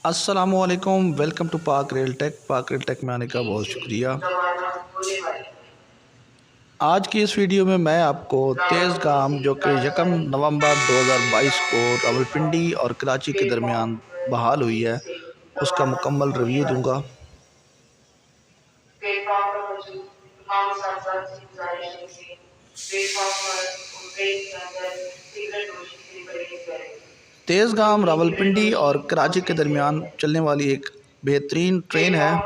अस्सलामुअलैकुम, welcome to पाक rail take. पाक रेल टेक में आने का बहुत शुक्रिया। आज की इस वीडियो में मैं आपको तेज़गाम जो कि 1 नवंबर 2022 को रावलपिंडी और कराची के दरमियान बहाल हुई है, उसका मुकम्मल रिव्यू दूंगा। तेज़गाम रावलपिंडी और कराची के दरमियान चलने वाली एक बेहतरीन ट्रेन है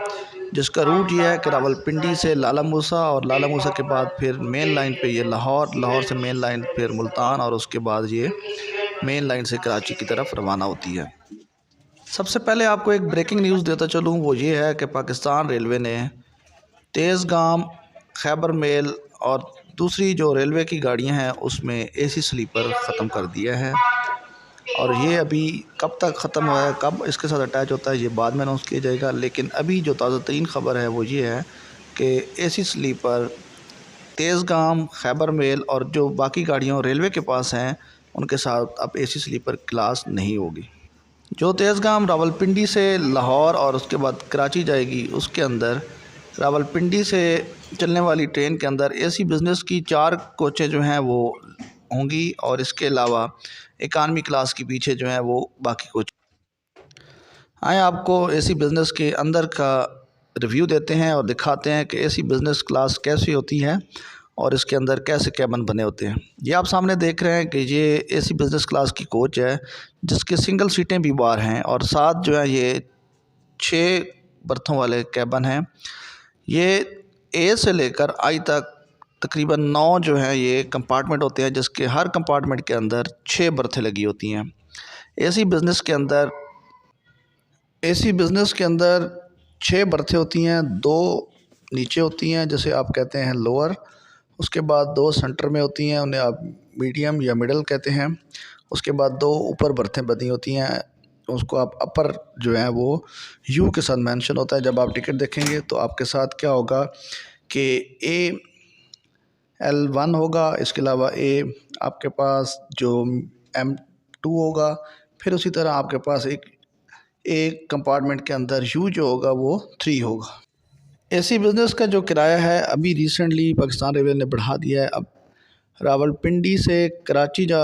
जिसका रूट ये है कि रावलपिंडी से लाला मूसा और लाला मूसा के बाद फिर मेन लाइन पे ये लाहौर, लाहौर से मेन लाइन फिर मुल्तान और उसके बाद ये मेन लाइन से कराची की तरफ रवाना होती है। सबसे पहले आपको एक ब्रेकिंग न्यूज़ देता चलूँ, वो ये है कि पाकिस्तान रेलवे ने तेज़गाम, खैबर मेल और दूसरी जो रेलवे की गाड़ियाँ हैं उसमें AC स्लीपर ख़त्म कर दिया है। और ये अभी कब तक ख़त्म हुआ है, कब इसके साथ अटैच होता है, ये बाद में अनाउंस किया जाएगा। लेकिन अभी जो ताज़ा तरीन ख़बर है वो ये है कि AC sleeper Tezgam, Khyber mail और जो बाकी गाड़ियों रेलवे के पास हैं उनके साथ अब AC स्लीपर क्लास नहीं होगी। जो तेज़गाम रावलपिंडी से लाहौर और उसके बाद कराची जाएगी, उसके अंदर रावलपिंडी से चलने वाली ट्रेन के अंदर AC बिज़नेस की 4 कोचें जो हैं वो होंगी और इसके अलावा इकानमी क्लास के पीछे जो है वो बाकी कोच। आए आपको AC बिज़नेस के अंदर का रिव्यू देते हैं और दिखाते हैं कि AC बिज़नेस क्लास कैसी होती है और इसके अंदर कैसे कैबिन बने होते हैं। ये आप सामने देख रहे हैं कि ये AC बिज़नेस क्लास की कोच है जिसके सिंगल सीटें भी बाहर हैं और साथ जो है ये 6 बर्थों वाले कैबिन हैं। ये A से लेकर I तक तकरीबन 9 जो है ये कंपार्टमेंट होते हैं जिसके हर कंपार्टमेंट के अंदर 6 बर्थें लगी होती हैं। AC बिज़नेस के अंदर 6 बर्थें होती हैं, 2 नीचे होती हैं जिसे आप कहते हैं लोअर, उसके बाद 2 सेंटर में होती हैं, उन्हें आप मीडियम या मिडल कहते हैं। उसके बाद 2 ऊपर बर्थें बनी होती हैं, उसको आप अपर जो है वो U के साथ मेंशन होता है। जब आप टिकट देखेंगे तो आपके साथ क्या होगा कि AL1 होगा, इसके अलावा आपके पास जो M2 होगा, फिर उसी तरह आपके पास एक कंपार्टमेंट के अंदर U जो होगा वो 3 होगा। AC बिज़नेस का जो किराया है अभी रिसेंटली पाकिस्तान रेलवे ने बढ़ा दिया है। अब रावलपिंडी से कराची जा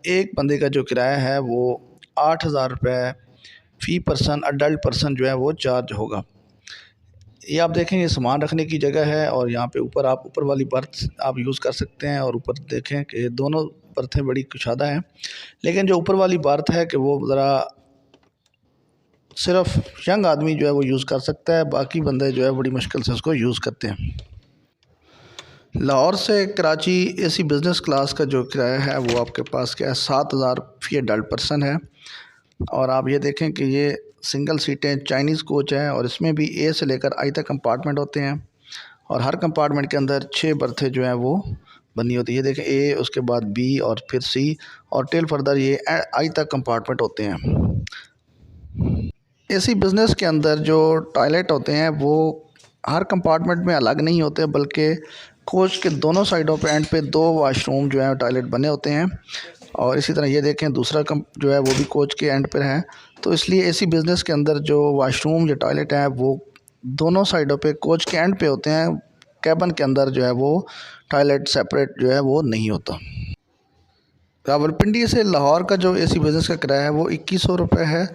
एक बंदे का जो किराया है वो 8,000 रुपये फ़ी पर्सन, अडल्ट पर्सन जो है वो चार्ज होगा। ये आप देखेंगे सामान रखने की जगह है और यहाँ पे ऊपर आप ऊपर वाली बर्थ आप यूज़ कर सकते हैं और ऊपर देखें कि दोनों बर्थें बड़ी कुशादा हैं, लेकिन जो ऊपर वाली बर्थ है कि वो ज़रा सिर्फ यंग आदमी जो है वो यूज़ कर सकता है, बाकी बंदे जो है बड़ी मुश्किल से उसको यूज़ करते हैं। लाहौर से कराची AC बिज़नेस क्लास का जो किराया है वो आपके पास क्या है 7,000 फ़ी अडल्ट पर्सन है। और आप ये देखें कि ये सिंगल सीटें चाइनीज़ कोच हैं और इसमें भी A से लेकर I तक कंपार्टमेंट होते हैं और हर कंपार्टमेंट के अंदर 6 बर्थें जो हैं वो बनी होती है। ये देखें A, उसके बाद B और फिर C और टेल फर्दर ये I तक कंपार्टमेंट होते हैं। AC बिज़नेस के अंदर जो टॉयलेट होते हैं वो हर कंपार्टमेंट में अलग नहीं होते, बल्कि कोच के दोनों साइडों पे एंड पे 2 वाशरूम जो है टॉयलेट बने होते हैं। और इसी तरह ये देखें दूसरा जो है वो भी कोच के एंड पर है, तो इसलिए AC बिज़नेस के अंदर जो वाशरूम या टॉयलेट है वो दोनों साइडों पे कोच के एंड पे होते हैं। कैबिन के अंदर जो है वो टॉयलेट सेपरेट जो है वो नहीं होता। रावलपिंडी से लाहौर का जो AC बिज़नेस का किराया है वो 2100 रुपये है,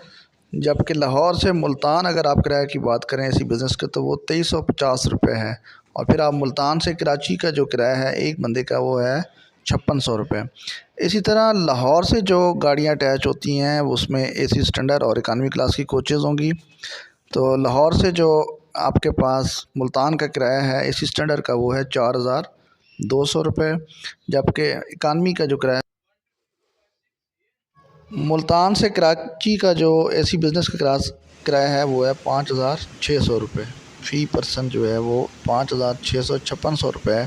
जबकि लाहौर से मुल्तान अगर आप किराए की बात करें AC बिज़नेस के तो वो 2350 रुपये है। और फिर आप मुल्तान से कराची का जो किराया है एक बंदे का वो है 5600 रुपये। इसी तरह लाहौर से जो गाड़ियाँ अटैच होती हैं उसमें AC स्टैंडर्ड और इकानमी क्लास की कोचेज़ होंगी। तो लाहौर से जो आपके पास मुल्तान का किराया है AC स्टैंडर्ड का वो है 4200 रुपये, जबकि इकानमी का जो किराया मुल्तान से कराची का जो AC बिज़नेस का किराया है वो है 5,600 रुपये फ़ी पर्सन जो है वो 5,656 रुपये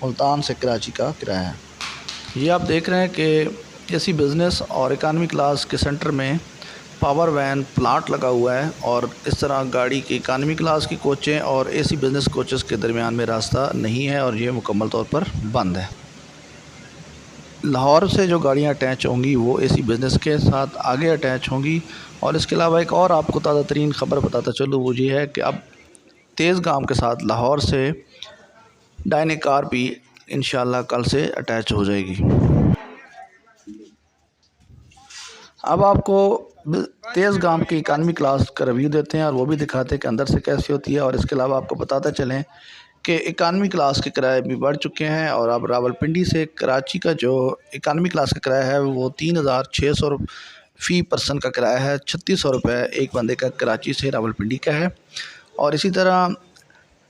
मुल्तान से कराची का किराया है। ये आप देख रहे हैं कि AC बिज़नेस और इकानमी क्लास के सेंटर में पावर वैन प्लाट लगा हुआ है और इस तरह गाड़ी की इकानमी क्लास की कोचें और एसी बिज़नेस कोचेस के दरमियान में रास्ता नहीं है और ये मुकम्मल तौर पर बंद है। लाहौर से जो गाड़ियाँ अटैच होंगी वो एसी बिज़नेस के साथ आगे अटैच होंगी। और इसके अलावा एक और आपको ताज़ा तरीन ख़बर बताता चलूँ, वो ये है कि अब तेज़गाम के साथ लाहौर से डायनिक कार भी इंशाल्लाह कल से अटैच हो जाएगी। अब आपको तेज़गाम की इकानमी क्लास का रिव्यू देते हैं और वो भी दिखाते हैं कि अंदर से कैसी होती है। और इसके अलावा आपको बताते चलें कि इकानमी क्लास के किराए भी बढ़ चुके हैं और अब रावलपिंडी से कराची का जो इकानमी क्लास का किराया है वो 3600 फ़ी पर्सन का किराया है। 3600 रुपये एक बंदे का कराची से रावलपिंडी का है। और इसी तरह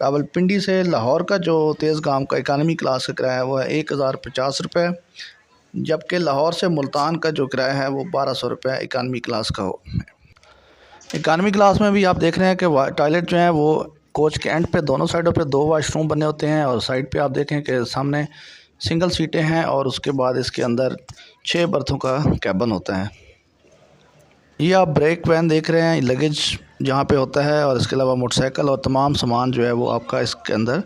रावलपिंडी से लाहौर का जो तेज़गाम का इकानमी क्लास का किराया है वो है 1050 रुपये, जबकि लाहौर से मुल्तान का जो किराया है वो 1200 रुपये इकानमी क्लास का हो। इकानमी क्लास में भी आप देख रहे हैं कि टॉयलेट जो है वो कोच के एंड पे दोनों साइडों पे 2 वाशरूम बने होते हैं और साइड पे आप देखें कि सामने सिंगल सीटें हैं और उसके बाद इसके अंदर 6 बर्थों का कैबिन होता है। ये आप ब्रेक वैन देख रहे हैं, लगेज जहाँ पे होता है, और इसके अलावा मोटरसाइकिल और तमाम सामान जो है वो आपका इसके अंदर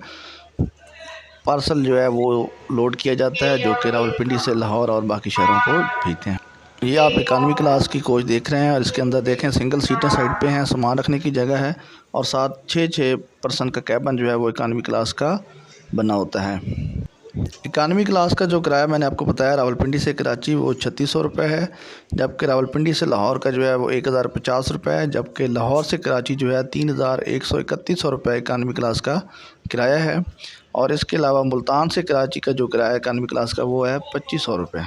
पार्सल जो है वो लोड किया जाता है, जो कि रावलपिंडी से लाहौर और बाकी शहरों को भेजते हैं। ये आप इकानमी क्लास की कोच देख रहे हैं और इसके अंदर देखें सिंगल सीटें साइड पे हैं, सामान रखने की जगह है और साथ 6 पर्सन का कैबिन जो है वो इकानमी क्लास का बना होता है। इकानमी क्लास का जो किराया मैंने आपको बताया रावलपिंडी से कराची वो 3600 रुपये है, जबकि रावलपिंडी से लाहौर का जो है वो 1050 रुपये है, जबकि लाहौर से कराची जो है 3131 रुपये इकानमी क्लास का किराया है। और इसके अलावा मुल्तान से कराची का जो किराया इकानमी क्लास का वो है 2500 रुपये।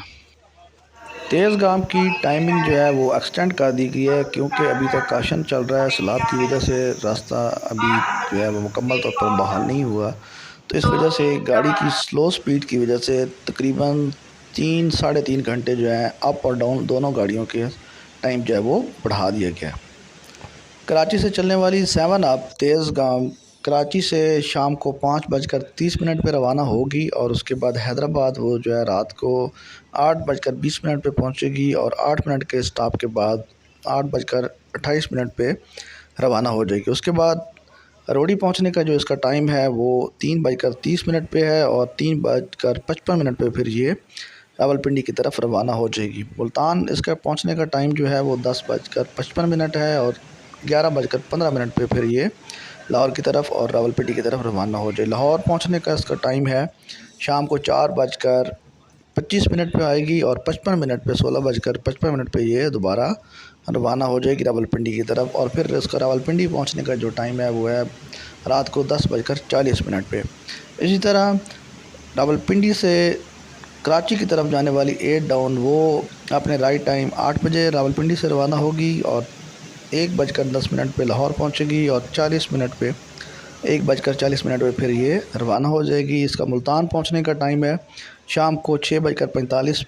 तेज़गाम की टाइमिंग जो है वो एक्सटेंड कर दी गई है क्योंकि अभी तक काशन चल रहा है, सैलाब की वजह से रास्ता अभी जो है वो मुकम्मल तौर पर बहाल नहीं हुआ। तो इस वजह से गाड़ी की स्लो स्पीड की वजह से तकरीबन 3 साढ़े 3 घंटे जो है अप और डाउन दोनों गाड़ियों के टाइम जो है वो बढ़ा दिया गया। कराची से चलने वाली 7 अप तेज़गाम कराची से शाम को 5:30 पर रवाना होगी और उसके बाद हैदराबाद वो जो है रात को 8:20 पे पहुंचेगी और 8 मिनट के स्टॉप के बाद 8:28 पे रवाना हो जाएगी। उसके बाद रोडी पहुंचने का जो इसका टाइम है वो 3:30 पे है और 3:55 पे फिर ये रावलपिंडी की तरफ रवाना हो जाएगी। मुल्तान इसका पहुंचने का टाइम जो है वो 10:55 है और 11:15 पे फिर ये लाहौर की तरफ और रावलपिंडी की तरफ रवाना हो जाए। लाहौर पहुंचने का इसका टाइम है शाम को 4:25 पे आएगी और 55 मिनट पे 16:55 पे ये दोबारा रवाना हो जाएगी रावलपिंडी की तरफ। और फिर इसका रावलपिंडी पहुंचने का जो टाइम है वो है रात को 10:40 पे। इसी तरह रावलपिंडी से कराची की तरफ जाने वाली 8 डाउन वो अपने राइट टाइम 8 बजे रावलपिंडी से रवाना होगी और 1:10 पे लाहौर पहुंचेगी और 40 मिनट पे 1:40 पे फिर ये रवाना हो जाएगी। इसका मुल्तान पहुंचने का टाइम है शाम को 6:45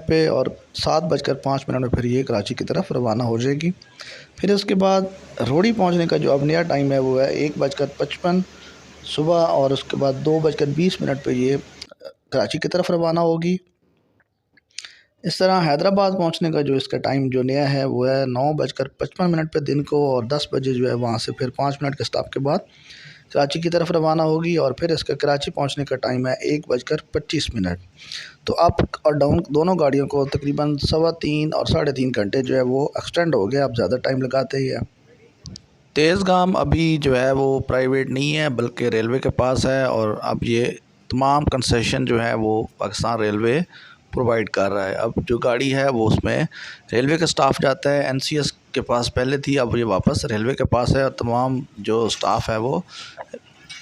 पे और 7:05 में फिर ये कराची की तरफ रवाना हो जाएगी। फिर उसके बाद रोडी पहुंचने का जो अब नया टाइम है वो है 1:55 सुबह और उसके बाद 2:20 पे ये कराची की तरफ रवाना होगी। इस तरह हैदराबाद पहुंचने का जो इसका टाइम जो नया है वो है 9:55 पे दिन को और 10 बजे जो है वहाँ से फिर 5 मिनट के स्टॉप के बाद कराची की तरफ रवाना होगी और फिर इसका कराची पहुंचने का टाइम है 1:25। तो अप और डाउन दोनों गाड़ियों को तकरीबन 3.25 और 3.5 घंटे जो है वो एक्सटेंड हो गया, अब ज़्यादा टाइम लगाते ही है। तेज़गाम अभी जो है वो प्राइवेट नहीं है बल्कि रेलवे के पास है और अब ये तमाम कंसेशन जो है वो पाकिस्तान रेलवे प्रोवाइड कर रहा है। अब जो गाड़ी है वो उसमें रेलवे का स्टाफ जाता है, NCS के पास पहले थी, अब ये वापस रेलवे के पास है और तमाम जो स्टाफ है वो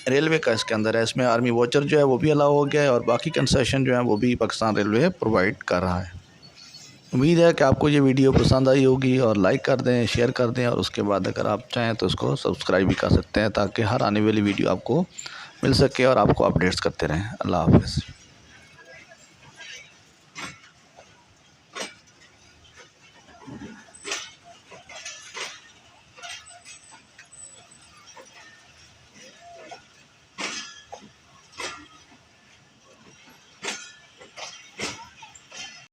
रेलवे का इसके अंदर है। इसमें आर्मी वॉचर जो है वो भी अलाउ हो गया है और बाकी कंसेशन जो है वो भी पाकिस्तान रेलवे प्रोवाइड कर रहा है। उम्मीद है कि आपको ये वीडियो पसंद आई होगी और लाइक कर दें, शेयर कर दें और उसके बाद अगर आप चाहें तो इसको सब्सक्राइब भी कर सकते हैं ताकि हर आने वाली वीडियो आपको मिल सके और आपको अपडेट्स करते रहें। अल्लाह हाफ़िज़।